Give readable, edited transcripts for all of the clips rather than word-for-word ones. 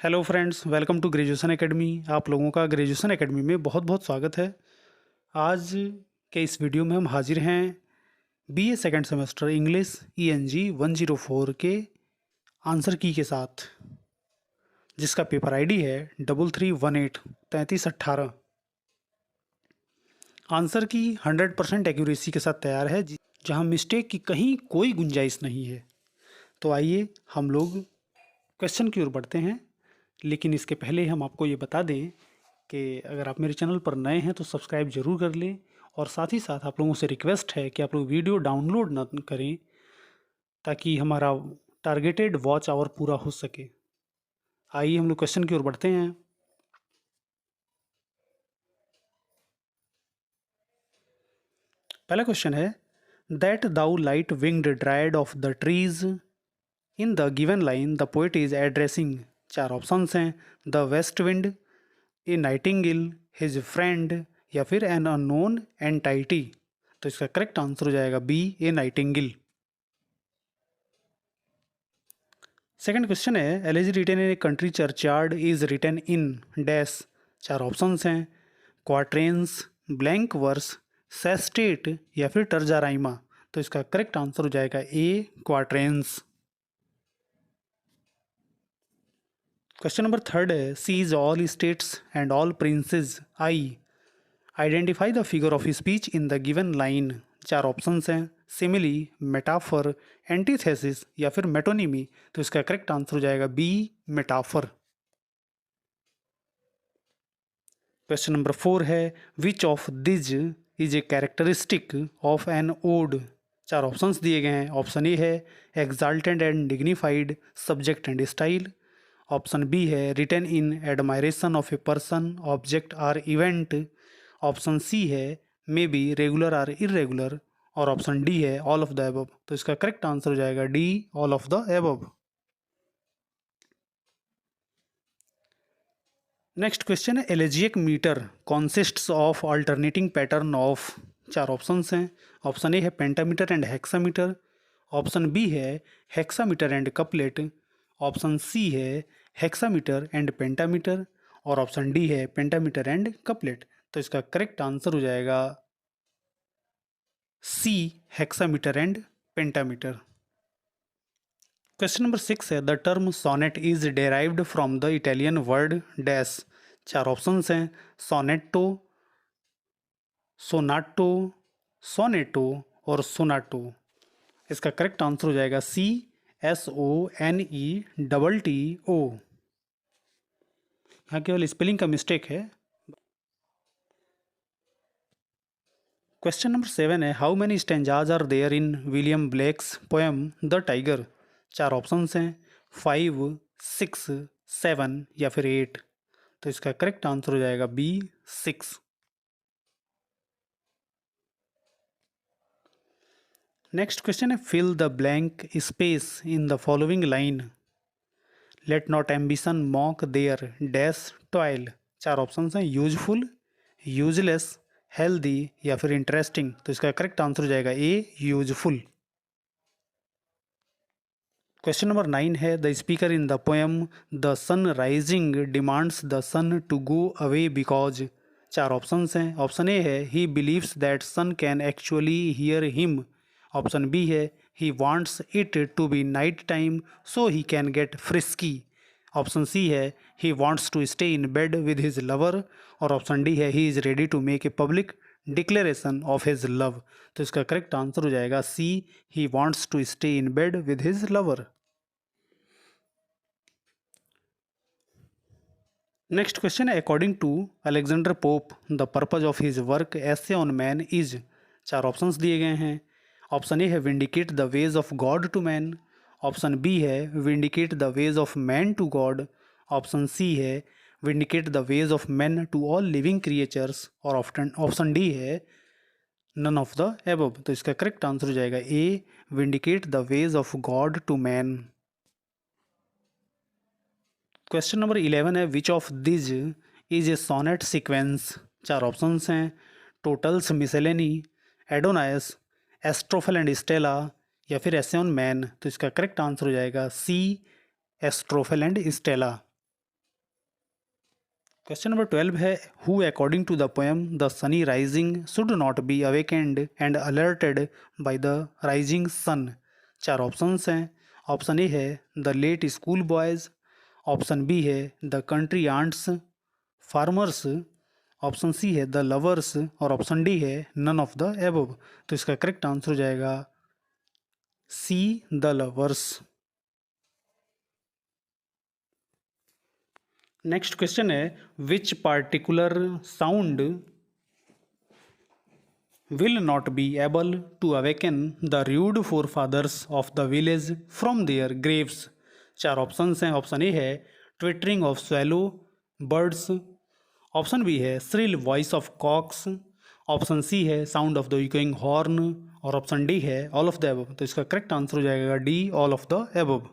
Hello friends, welcome to graduation academy. आप लोगों का ग्रेजुएशन एकेडमी में बहुत बहुत स्वागत है। आज के इस वीडियो में हम हाजिर हैं बीए सेकंड सेमेस्टर इंग्लिश ईएनजी 104 के आंसर की के साथ, जिसका पेपर आईडी है 3318 3318। आंसर की 100% एक्यूरेसी के साथ तैयार है, जहां मिस्टेक की कहीं कोई गुंजाइश नहीं है। तो आइए हम लोग क्वेश्चन की ओर बढ़ते हैं, लेकिन इसके पहले हम आपको ये बता दें कि अगर आप मेरे चैनल पर नए हैं तो सब्सक्राइब ज़रूर कर लें, और साथ ही साथ आप लोगों से रिक्वेस्ट है कि आप लोग वीडियो डाउनलोड ना करें, ताकि हमारा टारगेटेड वॉच आवर पूरा हो सके। आइए हम लोग क्वेश्चन की ओर बढ़ते हैं। पहला क्वेश्चन है, that thou light winged dryad of the trees in the given line the poet is addressing. चार ऑप्शंस हैं, the west wind, a nightingale, his friend, या फिर एन अननोन एंटाइटी। तो इसका करेक्ट आंसर हो जाएगा B, a nightingale. Second question है, elegy is written in a country churchyard is written in dash. चार ऑप्शंस हैं, क्वाट्रेन्स, ब्लैंक वर्स, सेस्टेट, या फिर टर्जा राइमा। तो इसका करेक्ट आंसर हो जाएगा A, quatrains. Question number third है, she's all states and all princes I. Identify the figure of speech in the given line. चार ऑप्शंस हैं, सिमिली, मेटाफर, एंटीथेसिस, या फिर मेटोनिमी। तो इसका करेक्ट आंसर हो जाएगा B, metaphor. Question number four है, which of these is a characteristic of an ode. चार ऑप्शंस दिए गए हैं। ऑप्शन ए है exalted and dignified subject and style. Option B है written in admiration of a person, object or event. Option C है may be regular or irregular. और option D है all of the above. तो इसका correct answer हो जाएगा D, all of the above. Next question है, elegiac metre consists of alternating pattern of. चार options हैं। ऑप्शन ए है pentameter and hexameter. Option B है hexameter and couplet. Option C है हेक्सामीटर एंड पेंटामीटर। और option D है pentameter and couplet. तो इसका करेक्ट आंसर हो जाएगा C, hexameter and pentameter. Question number six है, the term sonnet is derived from the Italian word dash. चार options हैं, सोनेटो, सोनाटो, सोनेटो, और सोनाटो। इसका करेक्ट आंसर हो जाएगा सी, SONETTO। यहाँ केवल स्पेलिंग का मिस्टेक है। क्वेश्चन नंबर सेवन है, how many stanzas are there in William Blake's poem the tiger. चार ऑप्शंस हैं, 5, 6, 7, या फिर 8। तो इसका करेक्ट आंसर हो जाएगा बी, 6। नेक्स्ट क्वेश्चन है, fill the blank space in the following line. Let not ambition mock their dash toil. चार ऑप्शंस हैं, यूजफुल, यूजलेस, हेल्दी, या फिर इंटरेस्टिंग। तो इसका करेक्ट आंसर हो जाएगा ए, यूजफुल। क्वेश्चन नंबर 9 है, the speaker in the poem the sun rising demands the sun to go away because. चार ऑप्शंस हैं। ऑप्शन ए है he believes that sun can actually hear him. Option B है he wants it to be night time so he can get frisky. Option C है he wants to stay in bed with his lover. और option D है he is ready to make a public declaration of his love. तो इसका correct answer हो जाएगा C, he wants to stay in bed with his lover. Next question है, according to Alexander Pope the purpose of his work essay on man is. चार options दिए गए हैं। Option A है vindicate the ways of God to man. Option B है vindicate the ways of man to God. Option C है vindicate the ways of man to all living creatures. और option D है none of the above. तो इसका correct answer हो जाएगा A, vindicate the ways of God to man. Question number 11 है, which of these is a sonnet sequence. चार options हैं, Tottel's, miscellany, Adonais, Astrophel and Stella, या फिर एसे ऑन मैन। तो इसका करेक्ट आंसर हो जाएगा C, Astrophel and Stella. Question number 12 है who according to the poem the sun rising should not be awakened and alerted by the rising sun. चार options हैं। Option A है the late school boys, option B है the country ants farmers, option C है the lovers और option D है none of the above. तो इसका correct answer हो जाएगा C the lovers. Next question है which particular sound will not be able to awaken the rude forefathers of the village from their graves। चार options हैं। Option A है twittering of swallow birds, option B है shrill voice of cocks, option C है sound of the echoing horn और option D है all of the above. तो इसका correct answer हो जाएगा D all of the above.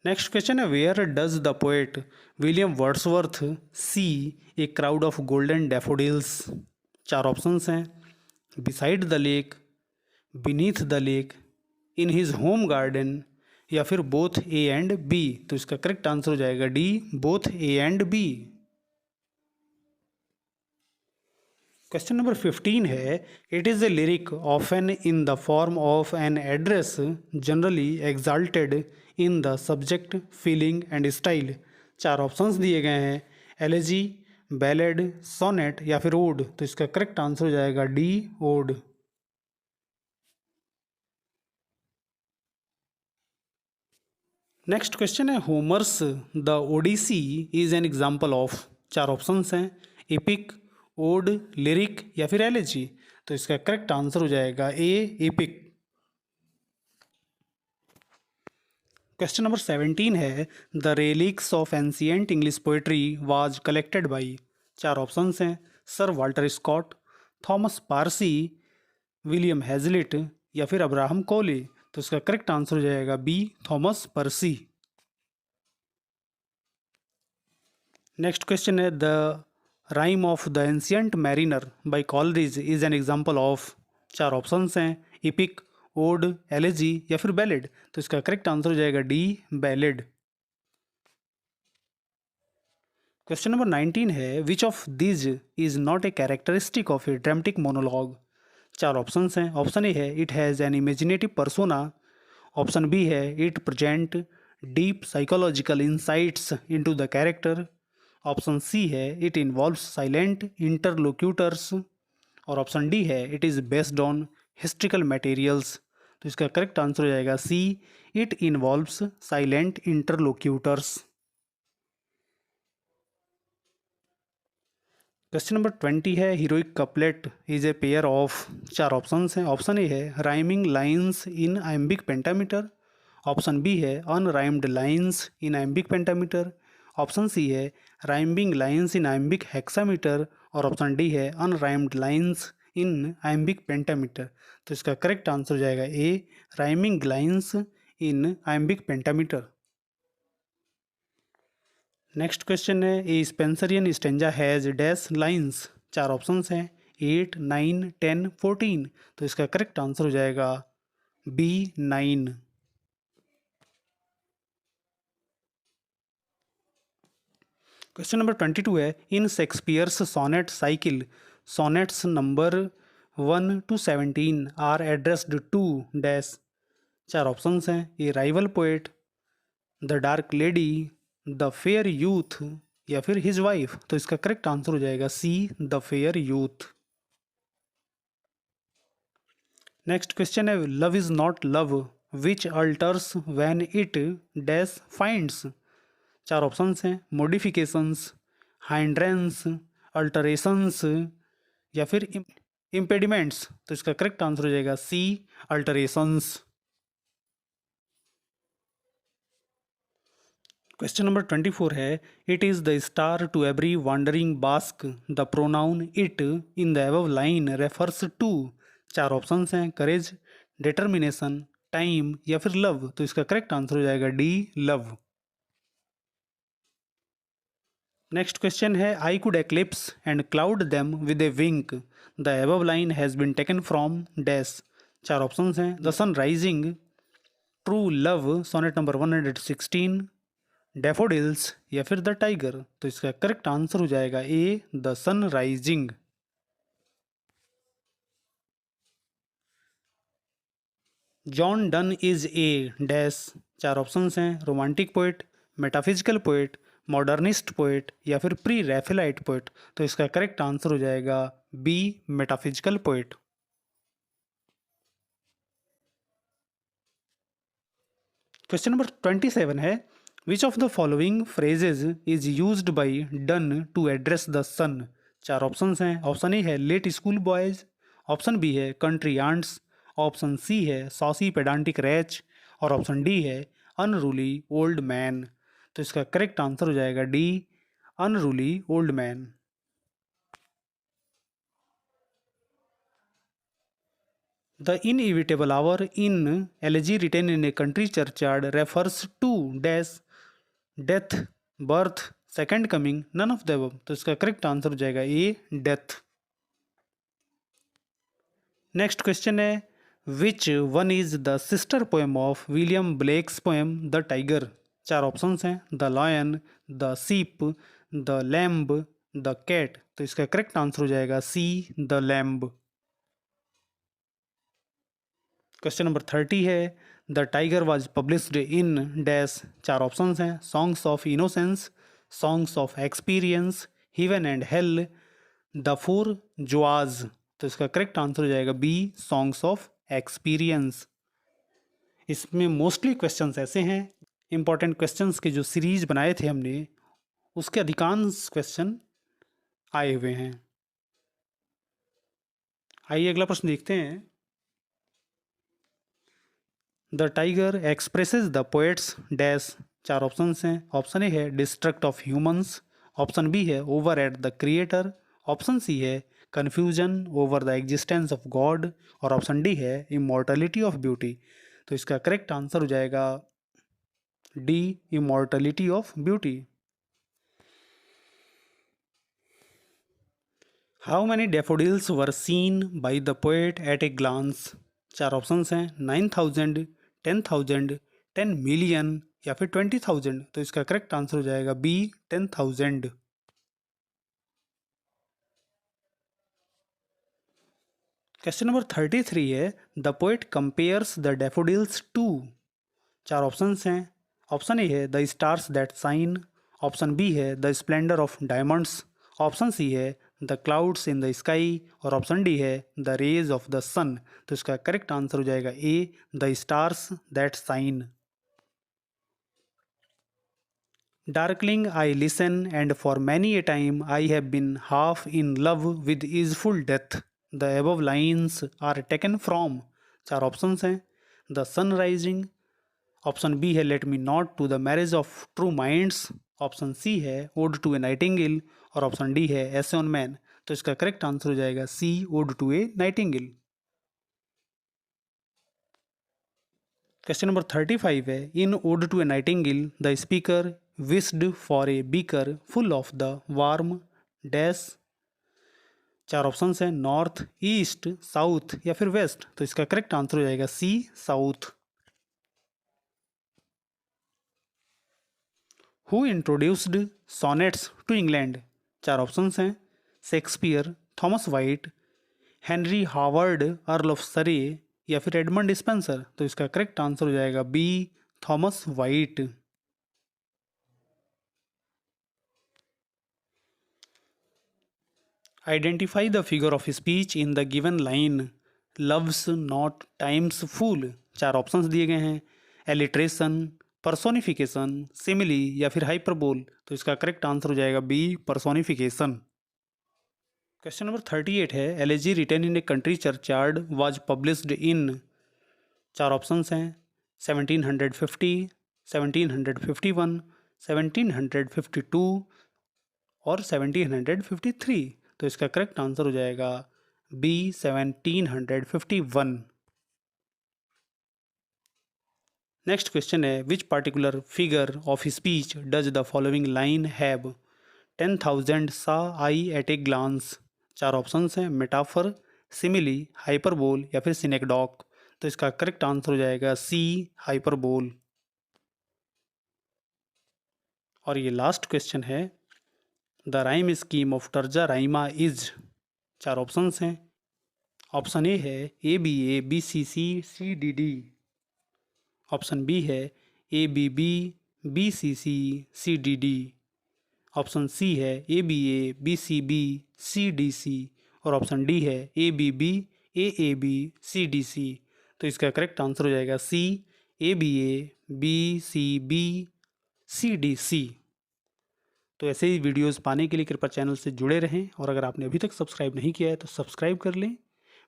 Next question है where does the poet William Wordsworth see a crowd of golden daffodils. चार options हैं beside the lake, beneath the lake, in his home garden या फिर both A and B. तो इसका correct answer हो जाएगा D both A and B. Question number 15 है it is a lyric often in the form of an address generally exalted in the subject feeling and style. चार options दिए गए हैं elegy, ballad, sonnet या फिर odd. तो इसका correct answer हो जाएगा डी ओड। नेक्स्ट क्वेश्चन है Homer's the Odyssey is an example of. चार ऑप्शंस हैं एपिक, ओड, लिरिक या फिर एलेजी। तो इसका करेक्ट आंसर हो जाएगा ए एपिक। क्वेश्चन नंबर 17 है the relics of ancient English poetry was collected by. चार ऑप्शंस हैं sir Walter Scott, Thomas Percy, William Hazlitt या फिर अब्राहम कोले। तो इसका करेक्ट आंसर हो जाएगा बी थॉमस पर्सी। नेक्स्ट क्वेश्चन है the rhyme of the ancient mariner by Coleridge is an example of. चार ऑप्शंस हैं इपिक, ओड, एलेजी या फिर बैलेड। तो इसका करेक्ट आंसर हो जाएगा डी बैलेड। क्वेश्चन नंबर 19 है which of these is not a characteristic of a dramatic monologue. चार ऑप्शंस हैं। ऑप्शन ए है it has an imaginative persona, option B है it present deep psychological insights into the character, option C है it involves silent interlocutors और option D है it is based on historical materials. तो इसका correct answer हो जाएगा C it involves silent interlocutors. Question number 20 है heroic couplet is a pair of. चार options हैं। ऑप्शन ए है rhyming lines in iambic pentameter, option B है unrhymed lines in iambic pentameter, option C है rhyming lines in iambic hexameter और option D है unrhymed lines in iambic pentameter. तो इसका correct answer हो जाएगा A rhyming lines in iambic pentameter. Next question है a Spenserian stanza has dash lines. चार options हैं 8, 9, 10, 14। तो इसका करेक्ट आंसर हो जाएगा बी 9। क्वेश्चन नंबर 22 है in Shakespeare's sonnet cycle sonnets number 1 to 17 are addressed to dash. चार options हैं a rival poet, the dark lady, the fair youth या फिर हिज वाइफ। तो इसका करेक्ट आंसर हो जाएगा C the fair youth. Next question है love is not love which alters when it dash finds. चार ऑप्शंस हैं मॉडिफिकेशंस, हाइंड्रेंस, अल्टरेशंस या फिर इम्पेडिमेंट्स। तो इसका करेक्ट आंसर हो जाएगा सी अल्टरेशंस। क्वेश्चन नंबर 24 है it is the star to every wandering bark the pronoun it in the above line refers to. चार ऑप्शंस हैं करेज, डिटर्मिनेशन, टाइम या फिर लव। तो इसका करेक्ट आंसर हो जाएगा डी लव। नेक्स्ट क्वेश्चन है I could eclipse and cloud them with a wink the above line has been taken from dash. चार ऑप्शंस हैं the sun rising, true love, sonnet number 116, daffodils या फिर the tiger? तो इसका correct answer हो जाएगा A, the sun rising. John Donne is a dash. चार options हैं, romantic poet, metaphysical poet, modernist poet या फिर प्री रैफेलाइट पोइट? तो इसका करेक्ट आंसर हो जाएगा B, metaphysical poet. Question number 27 है, which of the following phrases is used by Donne to address the sun? चार ऑप्शंस हैं, ऑप्शन ए है late school boys, option B है कंट्री आंट्स, ऑप्शन सी है saucy pedantic wretch और option D है unruly old man? तो इसका correct answer हो जाएगा D, unruly old man. The inevitable hour in elegy written in a country churchyard refers to dash, death, birth, second coming, none of the above? तो इसका correct answer हो जाएगा ए, death. Next question है, which one is the sister poem of William Blake's poem the tiger? चार options हैं, the lion, the sheep, the lamb, the cat? तो इसका correct answer हो जाएगा C, the lamb. Question number 30 है, the tiger was published in dash? चार options हैं, songs of innocence, songs of experience, heaven and hell, the four Zoas? तो इसका correct answer हो जाएगा बी, सॉन्ग्स ऑफ एक्सपीरियंस। इसमें मोस्टली क्वेश्चंस ऐसे हैं, इंपॉर्टेंट क्वेश्चंस के जो सीरीज बनाए थे हमने उसके अधिकांश क्वेश्चन आए हुए हैं। आइए अगला प्रश्न देखते हैं। The tiger expresses the poet's dash? चार ऑप्शन हैं, ऑप्शन ए है destruct of humans, option B है over at the creator, option C है confusion over the existence of God और ऑप्शन डी है इमॉर्टलिटी ऑफ ब्यूटी? तो इसका correct answer हो जाएगा D, immortality of beauty. How many daffodils were seen by the poet at a glance? चार options हैं, 9,000, 10,000, 10 million या फिर 20,000? तो इसका करेक्ट आंसर हो जाएगा बी, 10,000। क्वेश्चन नंबर 33 है, the poet compares the daffodils to? चार ऑप्शंस हैं, ऑप्शन ए है the stars that shine, option B है the splendour of diamonds, option C है the clouds in the sky और option D है the rays of the sun? तो इसका correct answer हो जाएगा A, the stars that shine. Darkling I listen and for many a time I have been half in love with is full death, the above lines are taken from? चार options हैं, the sun rising, option B है let me not to the marriage of true minds, option C है ode to a nightingale और option D है essay on man? तो इसका correct answer हो जाएगा C, ode to a nightingale. Question number 35 है, in ode to a nightingale the speaker wished for a beaker full of the warm dash? चार options हैं, north, east, south या फिर west? तो इसका करेक्ट आंसर हो जाएगा C, south. Who introduced sonnets to England? चार ऑप्शंस हैं, Shakespeare, Thomas Wyatt, Henry Howard Earl of Surrey या फिर एडमंड स्पेंसर? तो इसका करेक्ट आंसर हो जाएगा B, Thomas Wyatt. Identify the figure of speech in the given line loves not time's fool? चार options दिए गए हैं, एलिट्रेशन, पर्सोनिफिकेशन, सिमिली या फिर हाइपरबोल? तो इसका करेक्ट आंसर हो जाएगा बी, पर्सोनिफिकेशन। क्वेश्चन नंबर 38 है, elegy written in a country churchyard was published in? चार ऑप्शंस हैं, 1750, 1751, 1752 और 1753? तो इसका करेक्ट आंसर हो जाएगा बी, 1751। नेक्स्ट क्वेश्चन है, which particular figure of speech does the following line have? 10,000 saw I at a glance? चार ऑप्शंस हैं, मेटाफर, सिमिली, हाइपरबोल या फिर सिनेकडॉक? तो इसका करेक्ट आंसर हो जाएगा सी, हाइपरबोल। और ये लास्ट क्वेश्चन है, the rhyme scheme of terza rima is. 4 options हैं। ऑप्शन ए है ABA BCC CDD। Option B है ABB BCC CDD। Option C है ABA BCB CDC। और ऑप्शन डी है ABB AAB CDC। तो इसका करेक्ट आंसर हो जाएगा सी, ABA BCB CDC। तो ऐसे ही वीडियोस पाने के लिए कृपया चैनल से जुड़े रहें, और अगर आपने अभी तक सब्सक्राइब नहीं किया है तो सब्सक्राइब कर लें।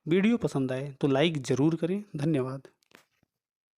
वीडियो पसंद आए तो लाइक ज़रूर करें। धन्यवाद।